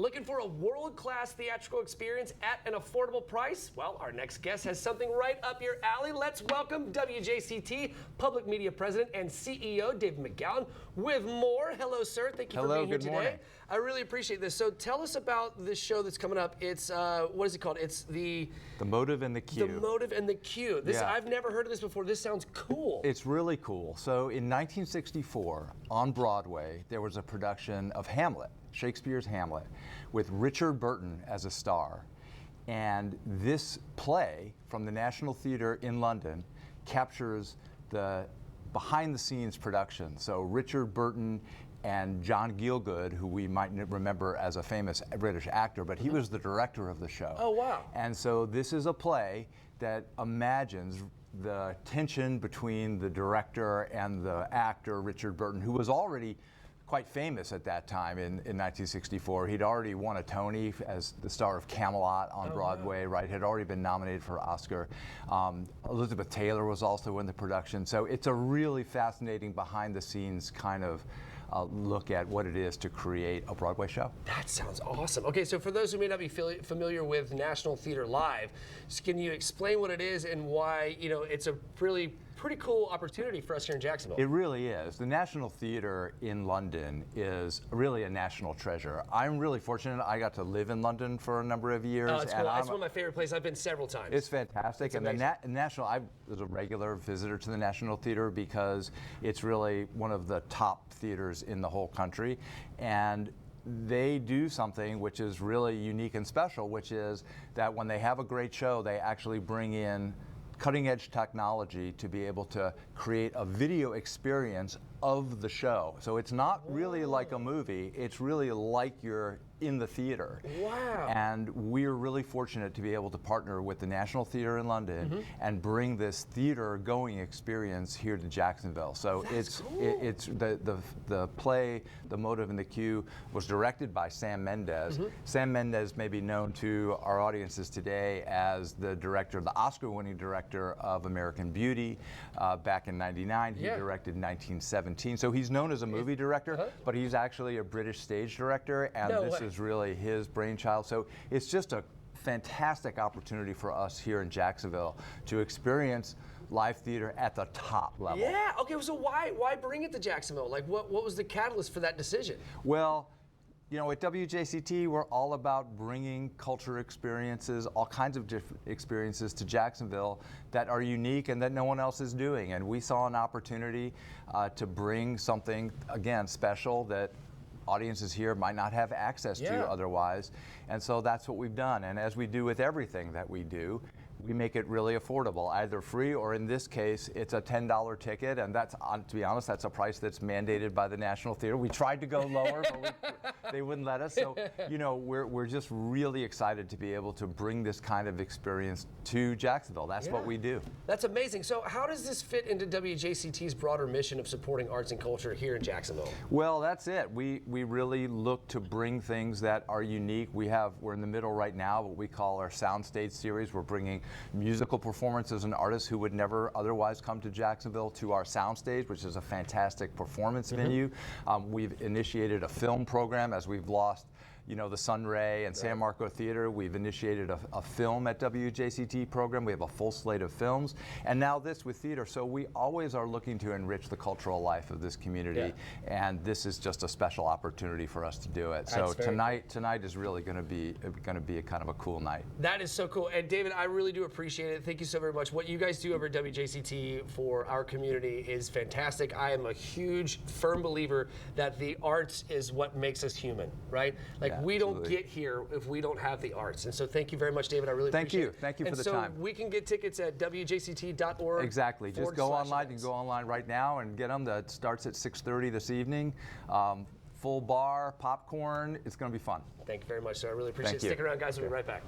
Looking for a world-class theatrical experience at an affordable price? Well, our next guest has something right up your alley. Let's welcome WJCT Public Media President and CEO David McGowan with more. Hello, sir. Thank you for being here today. Morning. I really appreciate this. So tell us about this show that's coming up. It's, what is it called? It's The Motive and the Cue. The Motive and the Cue. This, Yeah. I've never heard of this before. This sounds cool. It's really cool. So in 1964, on Broadway, there was a production of Hamlet, Shakespeare's Hamlet, with Richard Burton as a star. And this play from the National Theatre in London captures the behind-the-scenes production. So Richard Burton and John Gielgud, who we might remember as a famous British actor, but he was the director of the show. Oh, wow. And so this is a play that imagines the tension between the director and the actor, Richard Burton, who was already quite famous at that time in 1964. He'd already won a Tony as the star of Camelot on Broadway, wow. right? Had already been nominated for Oscar. Elizabeth Taylor was also in the production. So it's a really fascinating behind-the-scenes kind of look at what it is to create a Broadway show. That sounds awesome. Okay, so for those who may not be familiar with National Theatre Live, can you explain what it is and why, you know, it's a really pretty cool opportunity for us here in Jacksonville? It really is. The National Theatre in London is really a national treasure. I'm really fortunate. I got to live in London for a number of years. Oh, it's cool. It's one of my favorite places. I've been several times. It's fantastic. It's and the National, I was a regular visitor to the National Theatre because it's really one of the top theaters in the whole country. And they do something which is really unique and special, which is that when they have a great show, they actually bring in cutting-edge technology to be able to create a video experience of the show. So it's not really like a movie, it's really like you're in the theater. Wow. And we're really fortunate to be able to partner with the National Theatre in London and bring this theater-going experience here to Jacksonville. So That's cool. it's the play, The Motive and the Cue, was directed by Sam Mendes. Sam Mendes may be known to our audiences today as the director, the Oscar-winning director of American Beauty back in '99. He directed 1917. So he's known as a movie director, but he's actually a British stage director, and No this way. is really his brainchild. So it's just a fantastic opportunity for us here in Jacksonville to experience live theater at the top level. Yeah, okay, so why bring it to Jacksonville? Like, what was the catalyst for that decision? Well, you know, at WJCT, we're all about bringing culture experiences, all kinds of different experiences to Jacksonville that are unique and that no one else is doing. And we saw an opportunity to bring something, again, special that audiences here might not have access to otherwise. And so that's what we've done. And as we do with everything that we do, we make it really affordable, either free or in this case, it's a $10 ticket. And that's, to be honest, that's a price that's mandated by the National Theatre. We tried to go lower, but they wouldn't let us. So, you know, we're just really excited to be able to bring this kind of experience to Jacksonville. That's what we do. That's amazing. So how does this fit into WJCT's broader mission of supporting arts and culture here in Jacksonville? Well, that's it. We really look to bring things that are unique. We're in the middle right now what we call our Soundstage series. We're bringing musical performances and artists who would never otherwise come to Jacksonville to our Soundstage, which is a fantastic performance venue. We've initiated a film program as we've lost, you know, the Sunray and San Marco Theater. We've initiated a film at WJCT program. We have a full slate of films. And now this with theater. So we always are looking to enrich the cultural life of this community. And this is just a special opportunity for us to do it. So tonight is really going to be a kind of a cool night. That is so cool. And David, I really do appreciate it. Thank you so very much. What you guys do over at WJCT for our community is fantastic. I am a huge, firm believer that the arts is what makes us human, right? Like, we don't get here if we don't have the arts. And so thank you very much, David. I really appreciate it. Thank you for the time. So we can get tickets at WJCT.org. Exactly. Just go online. You can go online right now and get them. That starts at 6:30 this evening. Full bar, popcorn. It's going to be fun. Thank you very much, sir. I really appreciate it. Stick around, guys. We'll be right back.